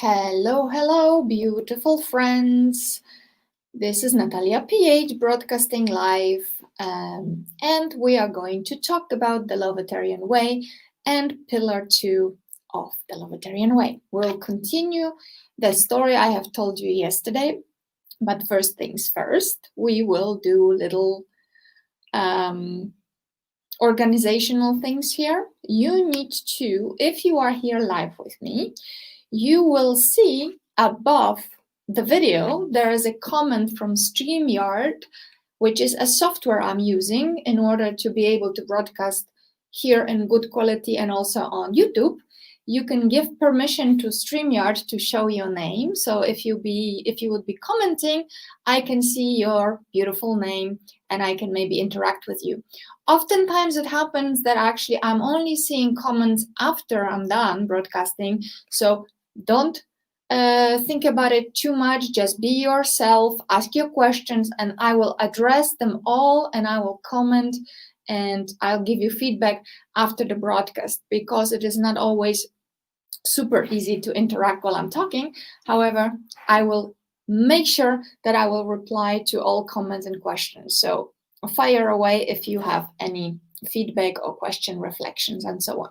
Hello, hello, beautiful friends. This is NataliaPH broadcasting live, and we are going to talk about the Lovetarian way and Pillar 2 of the Lovetarian way. We'll continue the story I have told you yesterday, but first things first, we will do little organizational things here. You need to, if you are here live with me, you will see above the video, there is a comment from StreamYard, which is a software I'm using in order to be able to broadcast here in good quality and also on YouTube. You can give permission to StreamYard to show your name. So if you would be commenting, I can see your beautiful name and I can maybe interact with you. Oftentimes it happens that actually I'm only seeing comments after I'm done broadcasting. So don't think about it too much. Just be yourself, ask your questions, and I will address them all and I will comment and I'll give you feedback after the broadcast, because it is not always super easy to interact while I'm talking. However, I will make sure that I will reply to all comments and questions. So fire away if you have any feedback or question, reflections, and so on.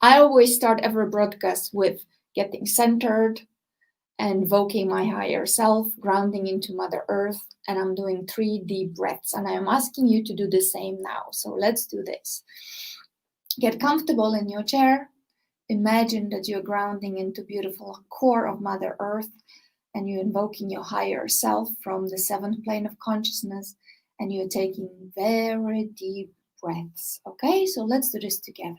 I always start every broadcast with getting centered, invoking my higher self, grounding into Mother Earth, and I'm doing 3 deep breaths. And I am asking you to do the same now. So let's do this. Get comfortable in your chair. Imagine that you're grounding into beautiful core of Mother Earth, and you're invoking your higher self from the 7th plane of consciousness, and you're taking very deep breaths. Okay, so let's do this together.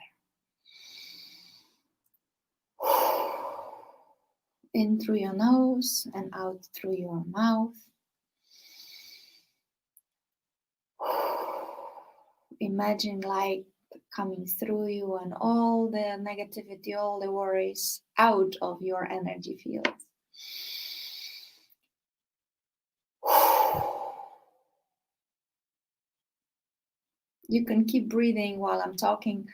In through your nose and out through your mouth. Imagine light coming through you and all the negativity, all the worries out of your energy field. You can keep breathing while I'm talking.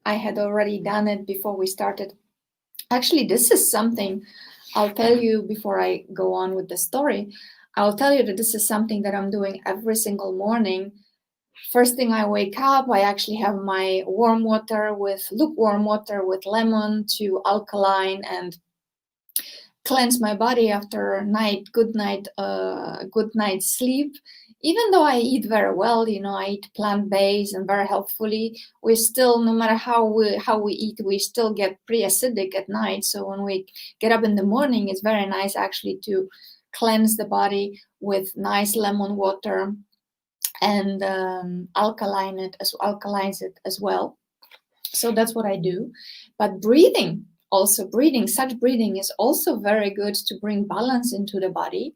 I had already done it before we started. Actually, this is something I'll tell you before I go on with the story. I'll tell you that this is something that I'm doing every single morning. First thing I wake up, I actually have my warm water with lukewarm water with lemon to alkaline and cleanse my body after good night's sleep. Even though I eat very well, I eat plant-based and very healthfully, we still, no matter how we eat, we still get pretty acidic at night. So when we get up in the morning, it's very nice actually to cleanse the body with nice lemon water and alkalines it as well. So that's what I do. But breathing is also very good to bring balance into the body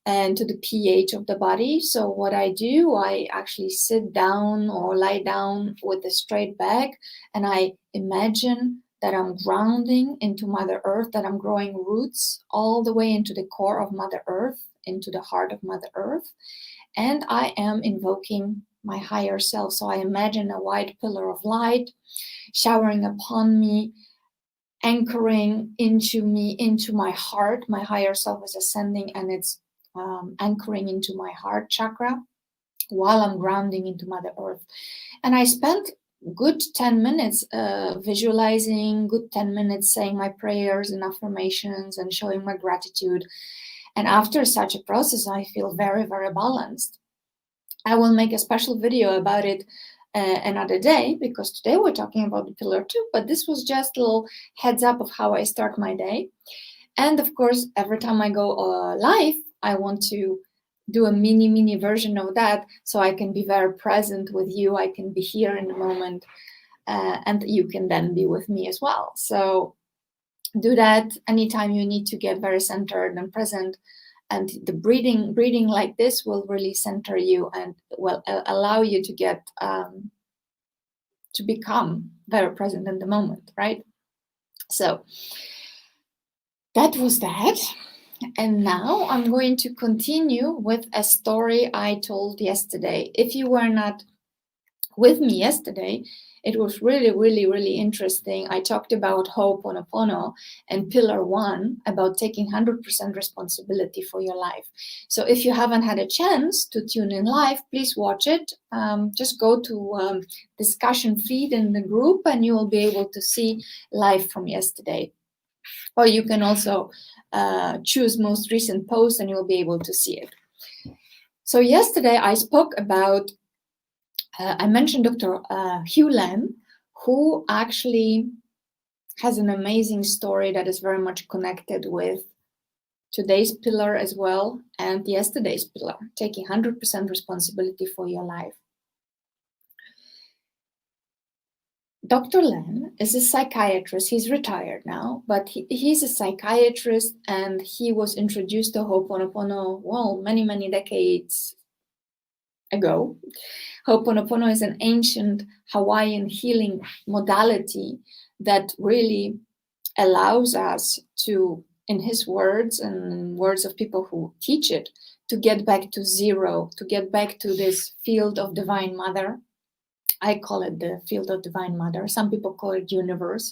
and to the pH of the body. So what I do, I actually sit down or lie down with a straight back, and I imagine that I'm grounding into Mother Earth, that I'm growing roots all the way into the core of Mother Earth, into the heart of Mother Earth, and I am invoking my higher self. So I imagine a white pillar of light showering upon me, anchoring into me, into my heart. My higher self is ascending and it's anchoring into my heart chakra while I'm grounding into Mother Earth. And I spent good 10 minutes visualizing, good 10 minutes saying my prayers and affirmations and showing my gratitude. And after such a process, I feel very, very balanced. I will make a special video about it another day, because today we're talking about the Pillar 2, but this was just a little heads up of how I start my day. And of course, every time I go live, I want to do a mini version of that, so I can be very present with you. I can be here in the moment, and you can then be with me as well. So do that anytime you need to get very centered and present. And the breathing like this will really center you and will allow you to get to become very present in the moment, right? So that was that. And now I'm going to continue with a story I told yesterday. If you were not with me yesterday, It was really, really, really interesting. I talked about Ho'oponopono and Pillar 1 about taking 100% responsibility for your life. So if you haven't had a chance to tune in live, please watch it. Just go to discussion feed in the group and you will be able to see live from yesterday. Or you can also choose most recent post and you'll be able to see it. So yesterday I spoke about, I mentioned Dr. Len, who actually has an amazing story that is very much connected with today's pillar as well and yesterday's pillar, taking 100% responsibility for your life. Dr. Len is a psychiatrist. He's retired now, but he's a psychiatrist, and he was introduced to Ho'oponopono, well, many, many decades ago. Ho'oponopono is an ancient Hawaiian healing modality that really allows us to, in his words and words of people who teach it, to get back to zero, to get back to this field of Divine Mother. I call it the field of Divine Mother. Some people call it universe,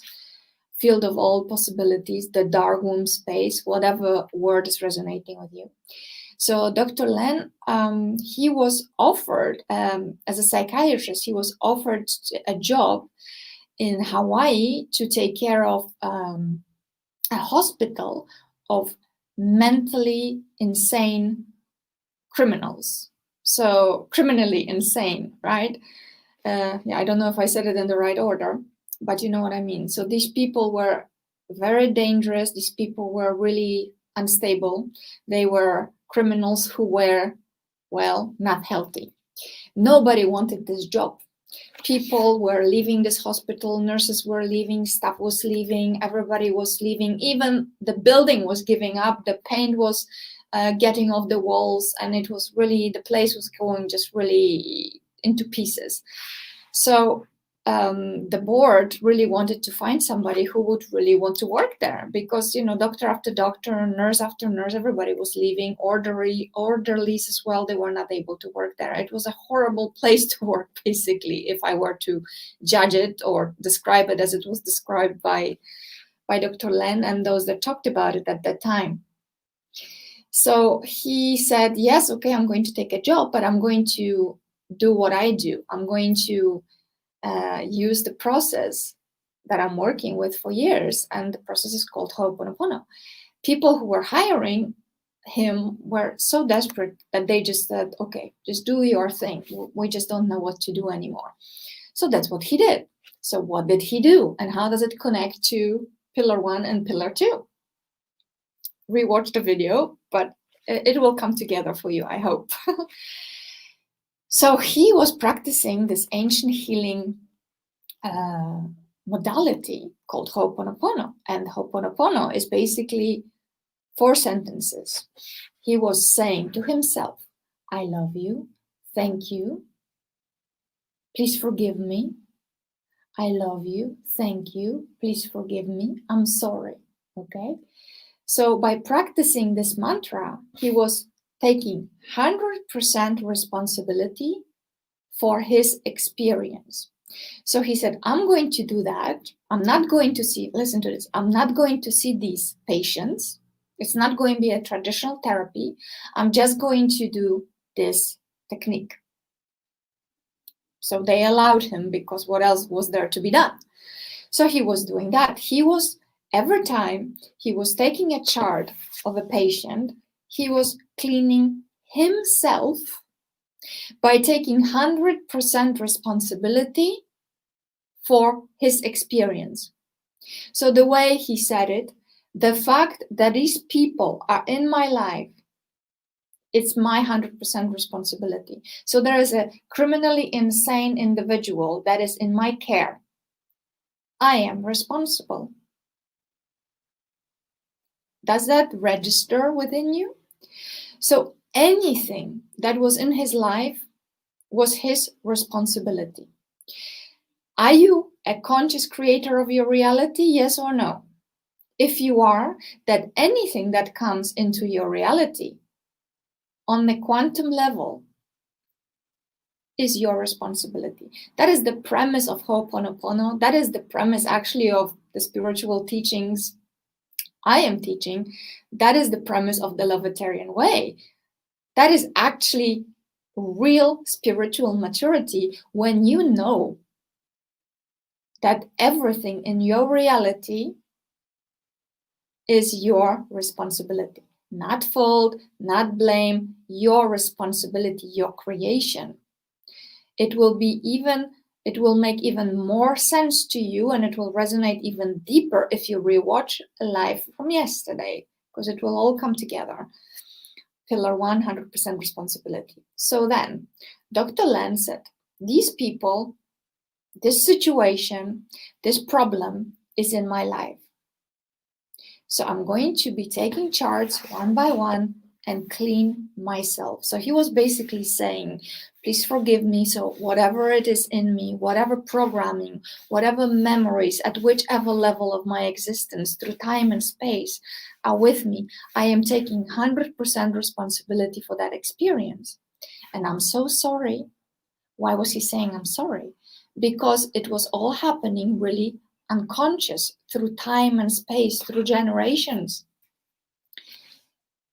field of all possibilities, the dark womb space, whatever word is resonating with you. So Dr. Len, he was offered, as a psychiatrist, he was offered a job in Hawaii to take care of a hospital of mentally insane criminals. So criminally insane, right? I don't know if I said it in the right order, but you know what I mean. So these people were very dangerous. These people were really unstable. They were criminals who were, well, not healthy. Nobody wanted this job. People were leaving this hospital, nurses were leaving, staff was leaving, everybody was leaving, even the building was giving up, the paint was getting off the walls, and it was really, the place was going just really into pieces. So the board really wanted to find somebody who would really want to work there, because, you know, doctor after doctor, nurse after nurse, everybody was leaving, orderlies as well, they were not able to work there. It was a horrible place to work, basically, if I were to judge it or describe it as it was described by Dr. Len and those that talked about it at that time. So he said, yes, okay, I'm going to take a job, but I'm going to do what I do. I'm going to use the process that I'm working with for years, and the process is called Ho'oponopono. People who were hiring him were so desperate that they just said, okay, just do your thing. We just don't know what to do anymore. So that's what he did. So what did he do, and how does it connect to Pillar 1 and Pillar 2? Rewatch the video, but it will come together for you, I hope. So he was practicing this ancient healing modality called Ho'oponopono. And Ho'oponopono is basically 4 sentences. He was saying to himself, I love you, thank you, please forgive me. I love you, thank you, please forgive me, I'm sorry, okay? So by practicing this mantra, he was taking 100% responsibility for his experience. So he said, I'm going to do that. I'm not going to see, listen to this, I'm not going to see these patients. It's not going to be a traditional therapy. I'm just going to do this technique. So they allowed him, because what else was there to be done? So he was doing that. He was, every time he was taking a chart of a patient, he was cleaning himself by taking 100% responsibility for his experience. So the way he said it, the fact that these people are in my life, it's my 100% responsibility. So there is a criminally insane individual that is in my care. I am responsible. Does that register within you? So anything that was in his life was his responsibility. Are you a conscious creator of your reality? Yes or no? If you are, that anything that comes into your reality on the quantum level is your responsibility. That is the premise of Ho'oponopono. That is the premise actually of the spiritual teachings I am teaching. That is the premise of the Lovetarian way. That is actually real spiritual maturity, when you know that everything in your reality is your responsibility. Not fault, not blame, your responsibility, your creation. It will make even more sense to you, and it will resonate even deeper if you rewatch a live from yesterday, because it will all come together. Pillar 1, 100% responsibility. So then, Dr. Len said, these people, this situation, this problem is in my life. So I'm going to be taking charts one by one and clean myself. So he was basically saying, please forgive me. So whatever it is in me, whatever programming, whatever memories, at whichever level of my existence through time and space are with me, I am taking 100% responsibility for that experience. And I'm so sorry. Why was he saying I'm sorry? Because it was all happening really unconscious, through time and space, through generations.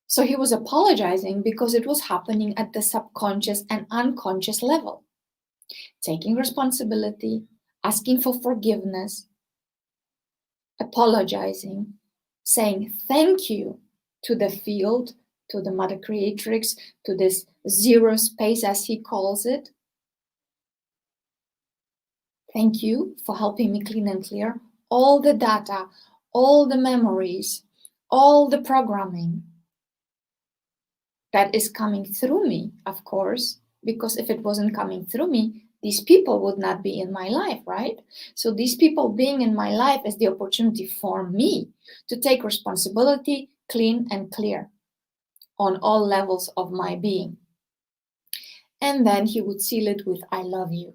So he was apologizing because it was happening at the subconscious and unconscious level. Taking responsibility, asking for forgiveness, apologizing, saying thank you to the field, to the Mother Creatrix, to this zero space as he calls it. Thank you for helping me clean and clear all the data, all the memories, all the programming that is coming through me, of course, because if it wasn't coming through me, these people would not be in my life, right? So these people being in my life is the opportunity for me to take responsibility, clean and clear on all levels of my being. And then he would seal it with, I love you.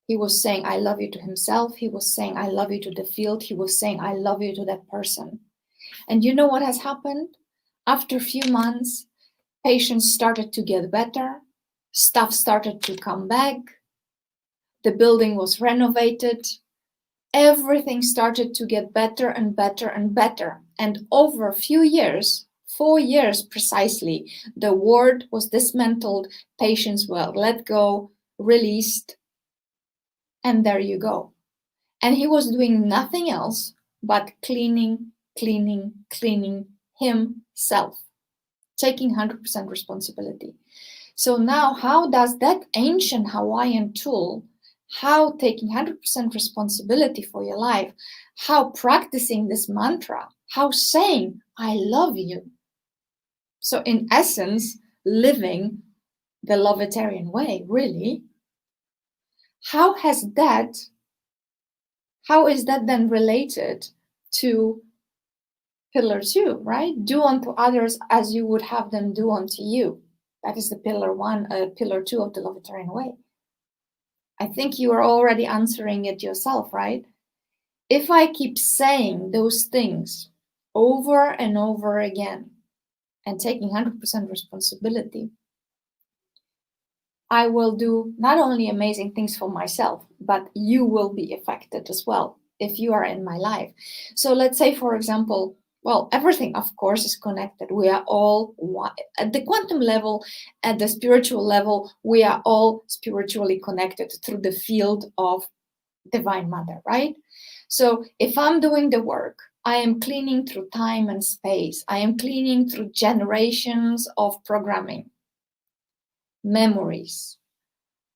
He was saying, I love you to himself. He was saying, I love you to the field. He was saying, I love you to that person. And you know what has happened? After a few months, patients started to get better. Stuff started to come back. The building was renovated. Everything started to get better and better and better. And over a few years, 4 years precisely, the ward was dismantled. Patients were let go, released. And there you go. And he was doing nothing else but cleaning himself, taking 100% responsibility. So now, how does that ancient Hawaiian tool, how taking 100% responsibility for your life, how practicing this mantra, how saying, I love you. So in essence, living the Lovetarian way, really. How is that then related to pillar 2, right? Do unto others as you would have them do unto you. That is the pillar 2 of the Lovetarian way. I think you are already answering it yourself, right? If I keep saying those things over and over again and taking 100% responsibility, I will do not only amazing things for myself, but you will be affected as well if you are in my life. So let's say, for example, well, everything, of course, is connected. We are all one. At the quantum level, at the spiritual level, we are all spiritually connected through the field of Divine Mother, right? So if I'm doing the work, I am cleaning through time and space. I am cleaning through generations of programming, memories,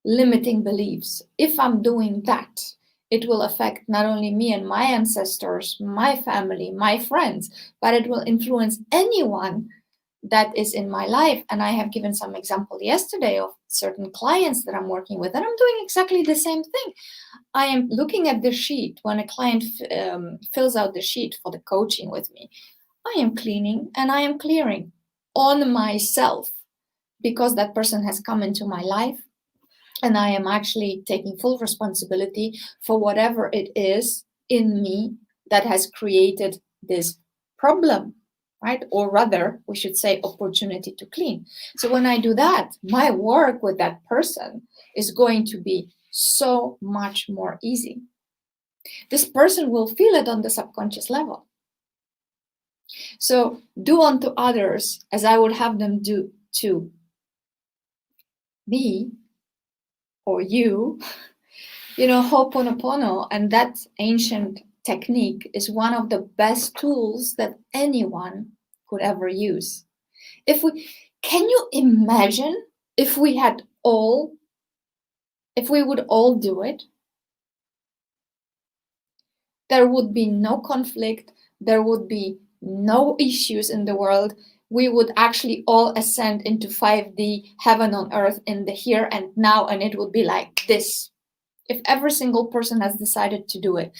limiting beliefs. If I'm doing that, it will affect not only me and my ancestors, my family, my friends, but it will influence anyone that is in my life. And I have given some example yesterday of certain clients that I'm working with, and I'm doing exactly the same thing. I am looking at the sheet when a client fills out the sheet for the coaching with me. I am cleaning and I am clearing on myself because that person has come into my life. And I am actually taking full responsibility for whatever it is in me that has created this problem. right? Or rather, we should say opportunity to clean. So when I do that, my work with that person is going to be so much more easy. This person will feel it on the subconscious level. So do unto others as I would have them do to me or you. You know, Ho'oponopono and that ancient technique is one of the best tools that anyone could ever use. Can you imagine if we would all do it? There would be no conflict, there would be no issues in the world. We would actually all ascend into 5D heaven on earth in the here and now, and it would be like this. If every single person has decided to do it.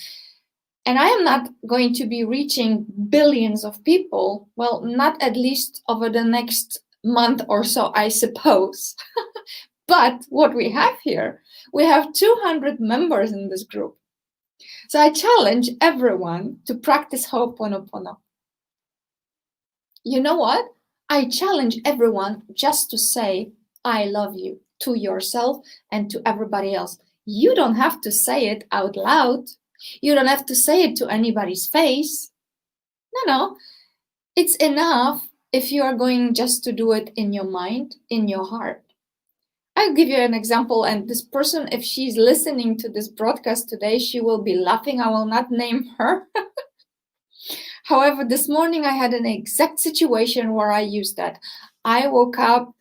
And I am not going to be reaching billions of people, well, not at least over the next month or so, I suppose. But what we have here, we have 200 members in this group. So I challenge everyone to practice Ho'oponopono. You know what? I challenge everyone just to say, I love you to yourself and to everybody else. You don't have to say it out loud. You don't have to say it to anybody's face. No. It's enough if you are going just to do it in your mind, in your heart. I'll give you an example, and this person, if she's listening to this broadcast today, she will be laughing. I will not name her. However, this morning I had an exact situation where I used that. I woke up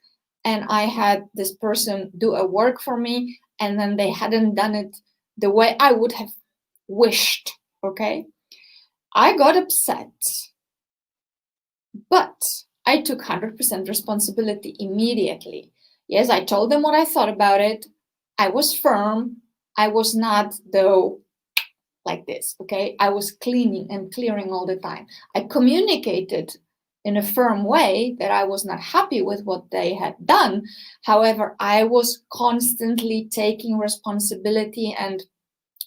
and I had this person do a work for me, and then they hadn't done it the way I would have wished, okay? I got upset, but I took 100% responsibility immediately. Yes, I told them what I thought about it. I was firm. I was not, though, like this, okay? I was cleaning and clearing all the time. I communicated in a firm way that I was not happy with what they had done. However, I was constantly taking responsibility and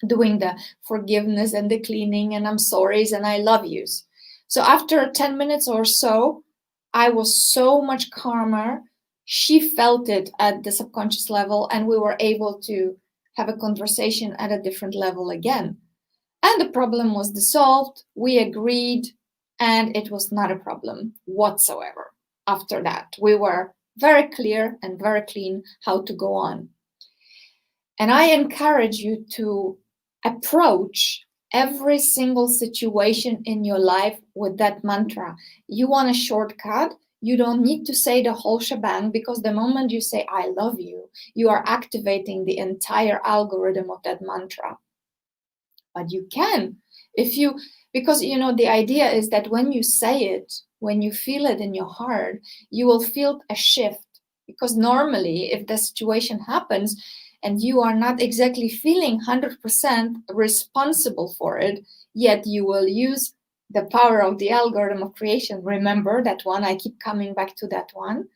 doing the forgiveness and the cleaning and I'm sorry's and I love yous. So after 10 minutes or so, I was so much calmer. She felt it at the subconscious level and we were able to have a conversation at a different level again. And the problem was dissolved. We agreed and it was not a problem whatsoever. After that, we were very clear and very clean how to go on. And I encourage you to approach every single situation in your life with that mantra. You want a shortcut? You don't need to say the whole shebang, because the moment you say, I love you, you are activating the entire algorithm of that mantra. But you can, because the idea is that when you say it, when you feel it in your heart, you will feel a shift. Because normally, if the situation happens, and you are not exactly feeling 100% responsible for it, yet you will use the power of the algorithm of creation. Remember that one, I keep coming back to that one.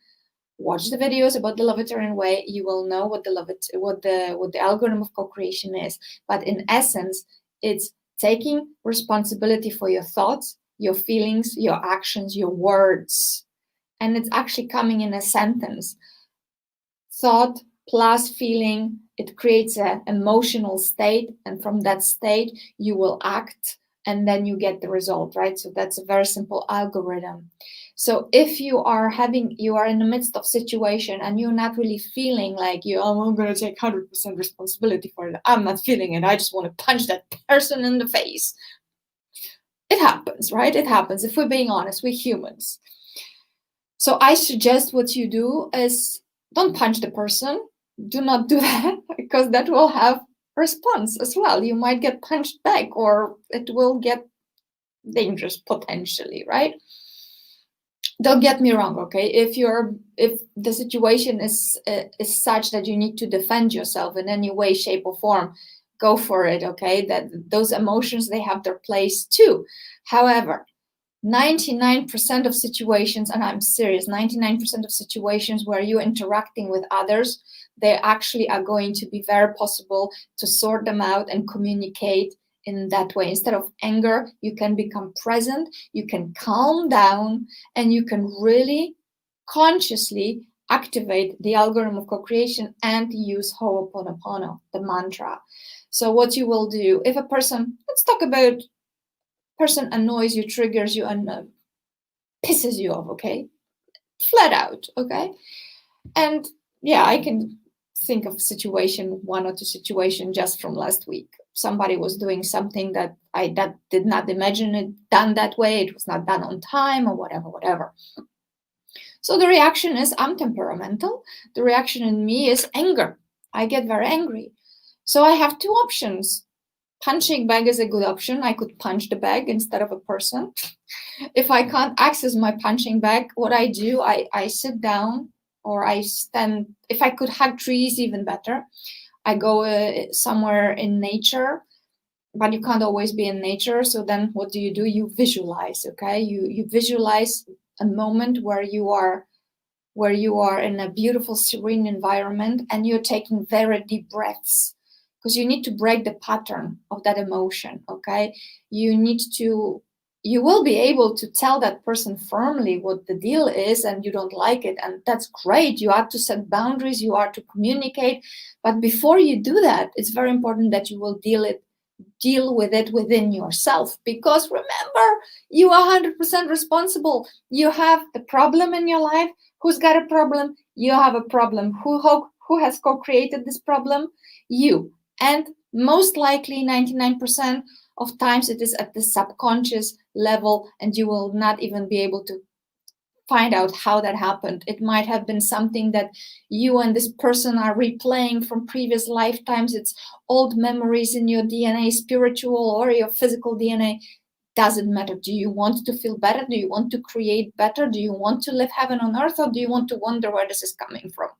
Watch the videos about the Lovetarian way, you will know what the algorithm of co-creation is. But in essence, it's taking responsibility for your thoughts, your feelings, your actions, your words. And it's actually coming in a sentence. Thought plus feeling, it creates an emotional state, and from that state you will act and then you get the result, right? So that's a very simple algorithm. So if you are in the midst of situation and you're not really feeling like I'm going to take 100% responsibility for it, I'm not feeling it, I just want to punch that person in the face. It happens, right? It happens. If we're being honest, we're humans. So I suggest what you do is don't punch the person. Do not do that, because that will have response as well. You might get punched back, or it will get dangerous potentially, right? Don't get me wrong, okay? If the situation is such that you need to defend yourself in any way, shape, or form, go for it, okay? That those emotions, they have their place too. However, 99% of situations, and I'm serious, 99% of situations where you're interacting with others, they actually are going to be very possible to sort them out and communicate in that way. Instead of anger, you can become present, you can calm down, and you can really consciously activate the algorithm of co-creation and use Ho'oponopono, the mantra. So what you will do, if a person, let's talk about person annoys you, triggers you, and pisses you off, okay? Flat out, okay? And yeah, I can think of one or two situations just from last week. Somebody was doing something that I did not imagine it done that way. It was not done on time or whatever. So the reaction is, I'm temperamental. The reaction in me is anger. I get very angry. So I have two options. Punching bag is a good option. I could punch the bag instead of a person. If I can't access my punching bag, what I do, I sit down or I stand. If I could hug trees, even better. I go somewhere in nature, but you can't always be in nature. So then what do? You visualize, okay? You visualize a moment where you are in a beautiful, serene environment and you're taking very deep breaths, because you need to break the pattern of that emotion, okay? You will be able to tell that person firmly what the deal is and you don't like it, and that's great. You are to set boundaries, you are to communicate, but before you do that, it's very important that you will deal with it within yourself, because remember, you are 100% responsible. You have the problem in your life. Who's got a problem? You have a problem. Who has co-created this problem? You. And most likely 99% of times it is at the subconscious level, and you will not even be able to find out how that happened. It might have been something that you and this person are replaying from previous lifetimes. It's old memories in your DNA, spiritual or your physical DNA. Doesn't matter. Do you want to feel better? Do you want to create better? Do you want to live heaven on earth, or do you want to wonder where this is coming from?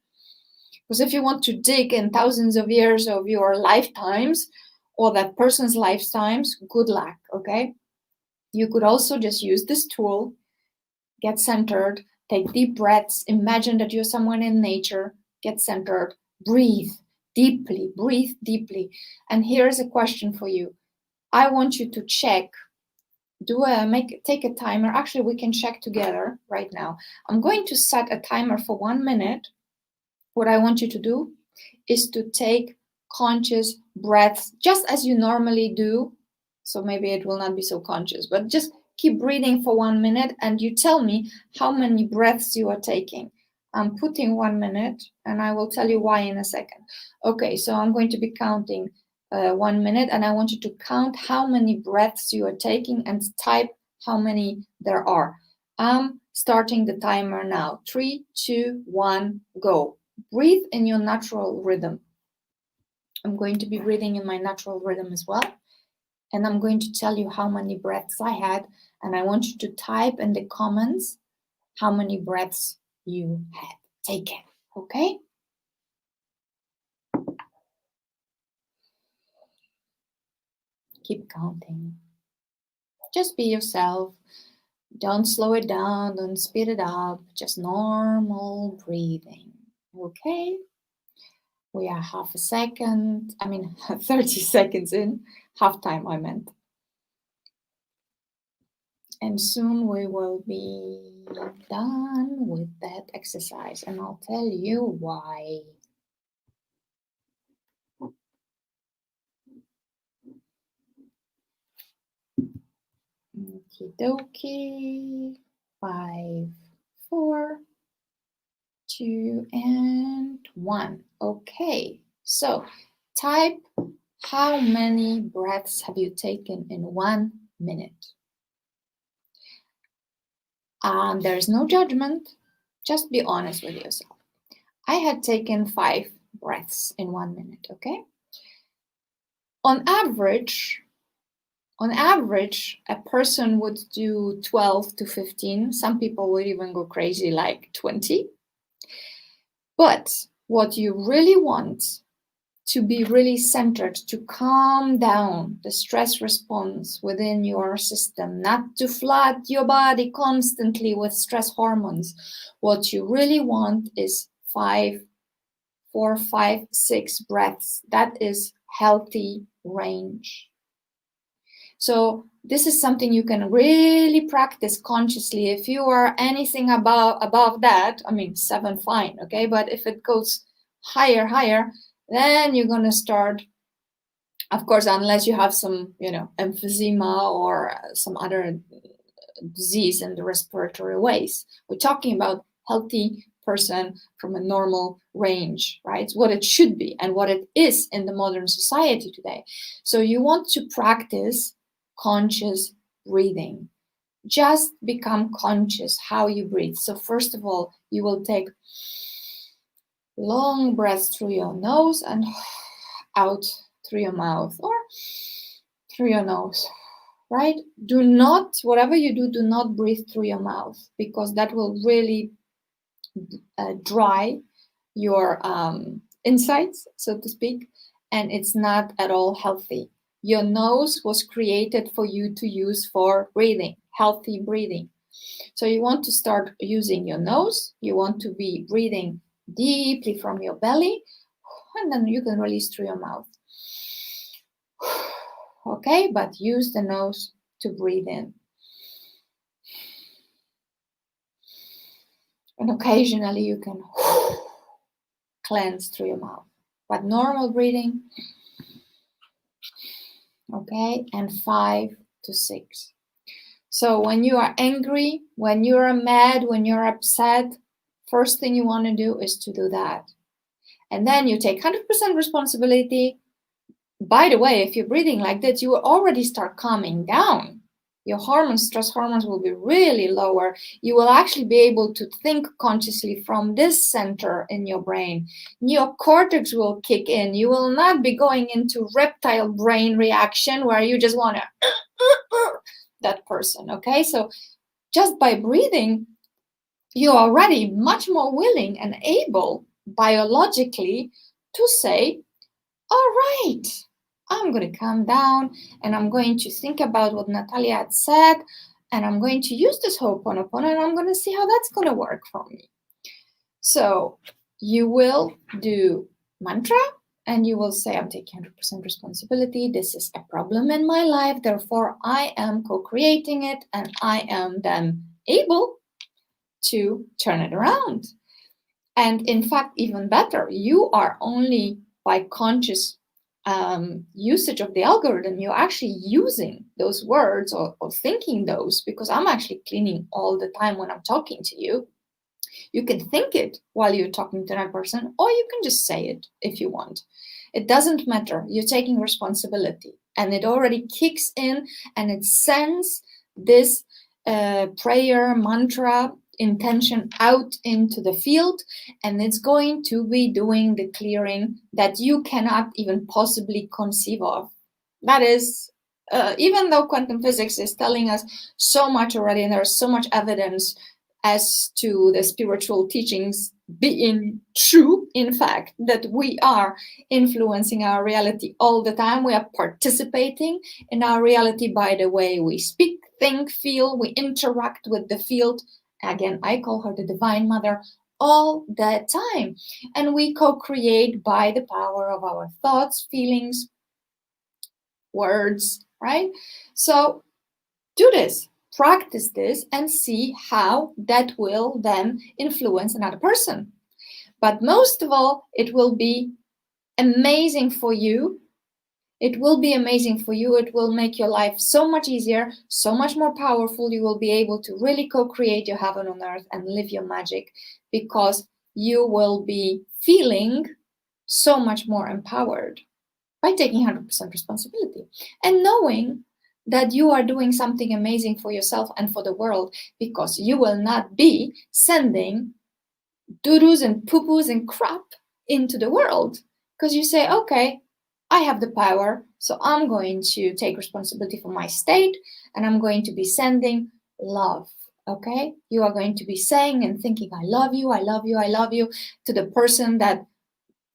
Because if you want to dig in thousands of years of your lifetimes or that person's lifetimes, good luck, okay? You could also just use this tool, get centered, take deep breaths, imagine that you're somewhere in nature, get centered, breathe deeply. And here's a question for you. I want you to check, take a timer. Actually, we can check together right now. I'm going to set a timer for 1 minute. What I want you to do is to take conscious breaths just as you normally do. So maybe it will not be so conscious, but just keep breathing for 1 minute and you tell me how many breaths you are taking. I'm putting 1 minute and I will tell you why in a second. Okay, so I'm going to be counting 1 minute and I want you to count how many breaths you are taking and type how many there are. I'm starting the timer now. 3, 2, 1, go. Breathe in your natural rhythm. I'm going to be breathing in my natural rhythm as well. And I'm going to tell you how many breaths I had. And I want you to type in the comments how many breaths you had taken. Okay? Keep counting. Just be yourself. Don't slow it down. Don't speed it up. Just normal breathing. Okay? We are 30 seconds in. Half time, I meant. And soon we will be done with that exercise. And I'll tell you why. Okie dokie. 5, 4, 2, and 1. Okay, so type how many breaths have you taken in 1 minute. There's no judgment. Just be honest with yourself. I had taken 5 breaths in 1 minute, okay? On average, a person would do 12 to 15. Some people would even go crazy like 20. But what you really want to be really centered, to calm down the stress response within your system, not to flood your body constantly with stress hormones. What you really want is 4, 5, 6 breaths. That is healthy range. So this is something you can really practice consciously. If you are anything above that, I mean, 7, fine, okay? But if it goes higher, then you're gonna start, of course, unless you have some, emphysema or some other disease in the respiratory ways. We're talking about healthy person from a normal range, right? It's what it should be and what it is in the modern society today. So you want to practice conscious breathing. Just become conscious how you breathe. So first of all, you will take long breaths through your nose and out through your mouth or through your nose, right? Do not, whatever you do not breathe through your mouth, because that will really dry your insides, so to speak, and it's not at all healthy. Your nose was created for you to use for breathing, healthy breathing. So you want to start using your nose. You want to be breathing deeply from your belly, and then you can release through your mouth. Okay, but use the nose to breathe in. And occasionally you can cleanse through your mouth. But normal breathing, okay, and 5 to 6. So when you are angry, when you're mad, when you're upset, first thing you want to do is to do that. And then you take 100% responsibility. By the way, if you're breathing like this, you will already start calming down. Your hormones, stress hormones, will be really lower. You will actually be able to think consciously from this center in your brain. Your cortex will kick in. You will not be going into reptile brain reaction where you just want to that person, okay? So just by breathing, you're already much more willing and able biologically to say, all right, I'm going to calm down and I'm going to think about what Natalia had said, and I'm going to use this Ho'oponopono and I'm going to see how that's going to work for me. So you will do mantra and you will say, I'm taking 100% responsibility. This is a problem in my life. Therefore, I am co-creating it and I am then able to turn it around. And in fact, even better, you are only by conscious usage of the algorithm, you're actually using those words or thinking those, because I'm actually cleaning all the time when I'm talking to you. You can think it while you're talking to that person, or you can just say it if you want. It doesn't matter. You're taking responsibility, and it already kicks in and it sends this prayer, mantra, intention out into the field, and it's going to be doing the clearing that you cannot even possibly conceive of. That is, even though quantum physics is telling us so much already, and there's so much evidence as to the spiritual teachings being true, in fact, that we are influencing our reality all the time. We are participating in our reality by the way we speak, think, feel, we interact with the field. Again, I call her the Divine Mother all the time. And we co-create by the power of our thoughts, feelings, words, right? So do this, practice this, and see how that will then influence another person. But most of all, it will be amazing for you. It will be amazing for you. It will make your life so much easier, so much more powerful. You will be able to really co-create your heaven on earth and live your magic, because you will be feeling so much more empowered by taking 100% responsibility and knowing that you are doing something amazing for yourself and for the world, because you will not be sending doo-doos and poo-poos and crap into the world, because you say, okay, I have the power, so I'm going to take responsibility for my state, and I'm going to be sending love, okay? You are going to be saying and thinking, I love you, I love you, I love you, to the person that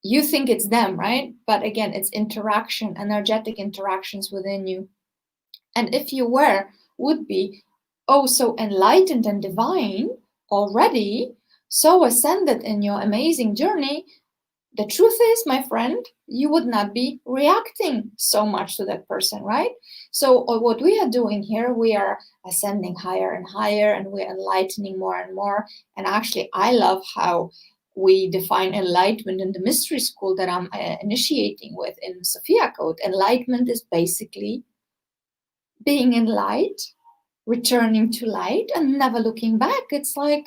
you think it's them, right? But again, it's interaction, energetic interactions within you. And if you would be oh so enlightened and divine already, so ascended in your amazing journey, the truth is, my friend, you would not be reacting so much to that person, right? So what we are doing here, we are ascending higher and higher, and we're enlightening more and more. And actually, I love how we define enlightenment in the mystery school that I'm initiating with in Sophia Code. Enlightenment is basically being in light, returning to light, and never looking back. It's like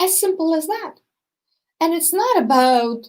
as simple as that. And it's not about,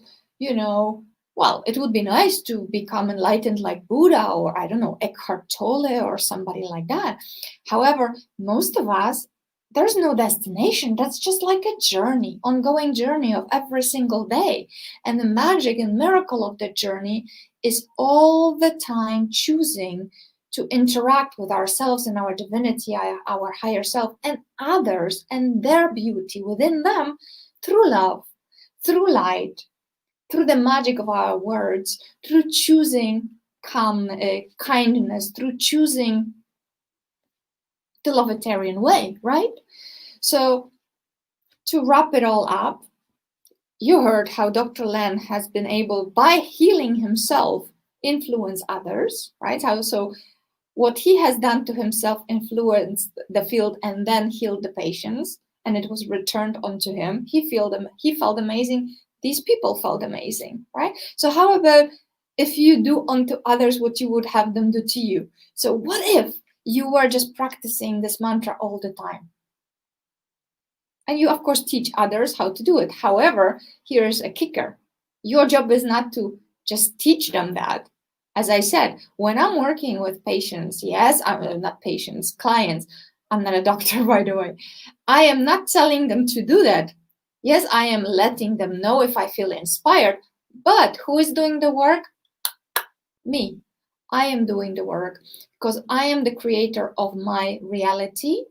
well, it would be nice to become enlightened like Buddha or, I don't know, Eckhart Tolle or somebody like that. However, most of us, there's no destination. That's just like a journey, ongoing journey of every single day. And the magic and miracle of the journey is all the time choosing to interact with ourselves and our divinity, our higher self, and others and their beauty within them through love, through light, through the magic of our words, through choosing kindness, through choosing the Lovetarian way, right? So to wrap it all up, you heard how Dr. Len has been able, by healing himself, influence others, right? So what he has done to himself influenced the field and then healed the patients, and it was returned onto him. He felt amazing. These people felt amazing, right? So how about if you do unto others what you would have them do to you? So what if you were just practicing this mantra all the time? And you, of course, teach others how to do it. However, here's a kicker. Your job is not to just teach them that. As I said, when I'm working with patients, yes, I'm not patients, clients, I'm not a doctor, by the way, I am not telling them to do that. Yes, I am letting them know if I feel inspired, but who is doing the work? Me. I am doing the work because I am the creator of my reality,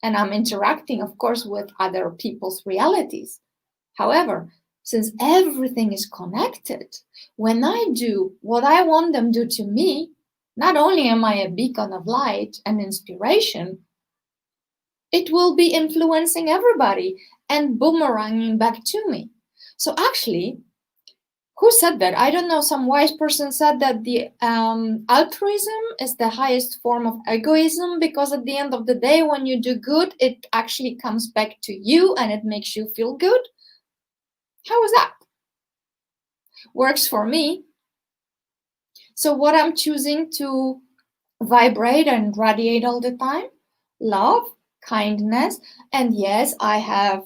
and I'm interacting, of course, with other people's realities. However, since everything is connected, when I do what I want them to do to me, not only am I a beacon of light and inspiration, it will be influencing everybody and boomeranging back to me. So actually, who said that? I don't know. Some wise person said that the altruism is the highest form of egoism, because at the end of the day, when you do good, it actually comes back to you and it makes you feel good. How is that? Works for me. So what I'm choosing to vibrate and radiate all the time? Love, kindness, and yes, I have,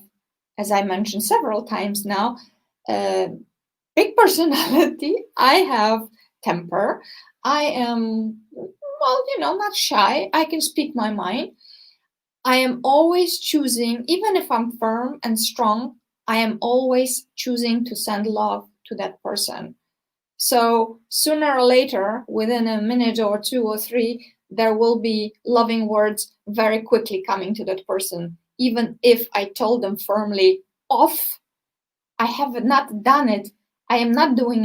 as I mentioned several times now, big personality. I have temper. I am, well, not shy. I can speak my mind. I am always choosing, even if I'm firm and strong, I am always choosing to send love to that person. So sooner or later, within a minute or two or three, there will be loving words very quickly coming to that person. Even if I told them firmly off, I have not done it. I am not doing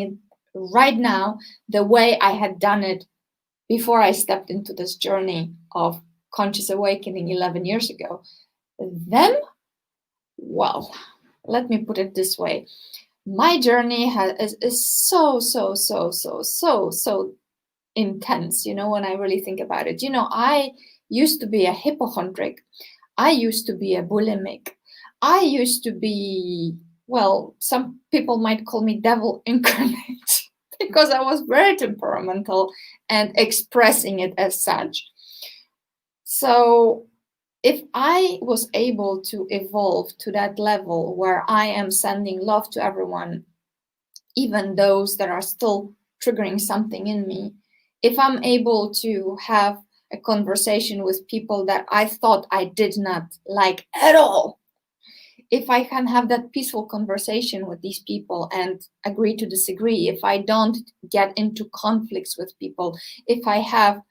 it right now the way I had done it before I stepped into this journey of conscious awakening 11 years ago. Then, well, let me put it this way. My journey is so intense, when I really think about it. I used to be a hypochondriac. I used to be a bulimic. I used to be, well, some people might call me devil incarnate because I was very temperamental and expressing it as such. So if I was able to evolve to that level where I am sending love to everyone, even those that are still triggering something in me, if I'm able to have a conversation with people that I thought I did not like at all, if I can have that peaceful conversation with these people and agree to disagree, if I don't get into conflicts with people, if I have,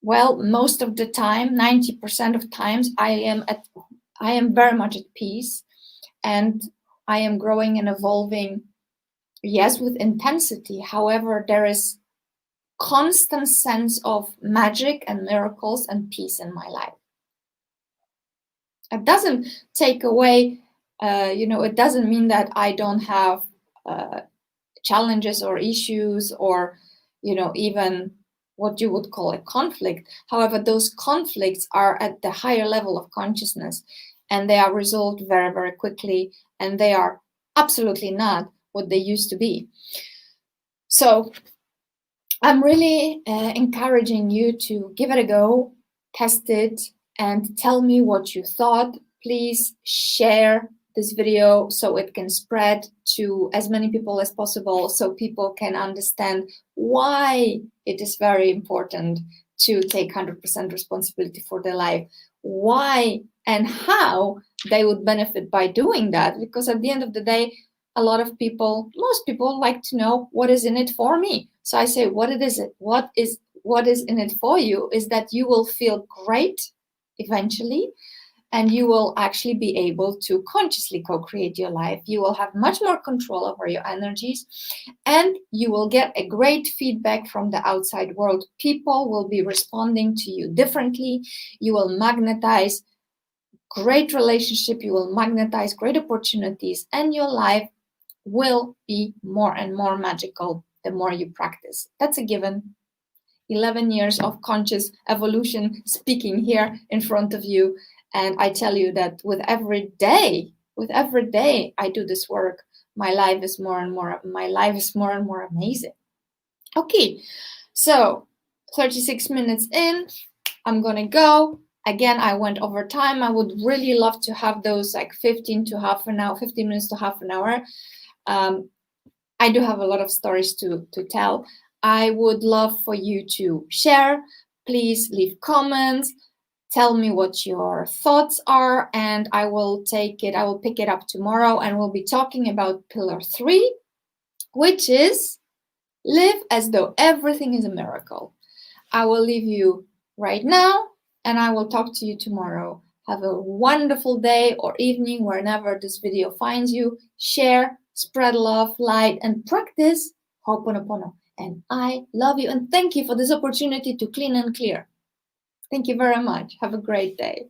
well, most of the time, 90% of times, I am very much at peace, and I am growing and evolving, yes, with intensity. However, there is constant sense of magic and miracles and peace in my life. It doesn't take away it doesn't mean that I don't have challenges or issues, or even what you would call a conflict. However, those conflicts are at the higher level of consciousness, and they are resolved very, very quickly, and they are absolutely not what they used to be. So I'm really encouraging you to give it a go, test it, and tell me what you thought. Please share this video so it can spread to as many people as possible, so people can understand why it is very important to take 100% responsibility for their life, why and how they would benefit by doing that. Because at the end of the day, a lot of people, most people, like to know what is in it for me. So I say, what is in it for you is that you will feel great eventually, and you will actually be able to consciously co-create your life. You will have much more control over your energies, and you will get a great feedback from the outside world. People will be responding to you differently. You will magnetize great relationship, you will magnetize great opportunities, and your life will be more and more magical the more you practice. That's a given. 11 years of conscious evolution speaking here in front of you. And I tell you that with every day I do this work, my life is more and more amazing. Okay, so 36 minutes in, I'm gonna go. Again, I went over time. I would really love to have those like 15 minutes to half an hour. I do have a lot of stories to tell. I would love for you to share. Please leave comments. Tell me what your thoughts are, and I will pick it up tomorrow, and we'll be talking about pillar 3, which is live as though everything is a miracle. I will leave you right now, and I will talk to you tomorrow. Have a wonderful day or evening, wherever this video finds you. Share, spread love, light, and practice Ho'oponopono. And I love you, and thank you for this opportunity to clean and clear. Thank you very much. Have a great day.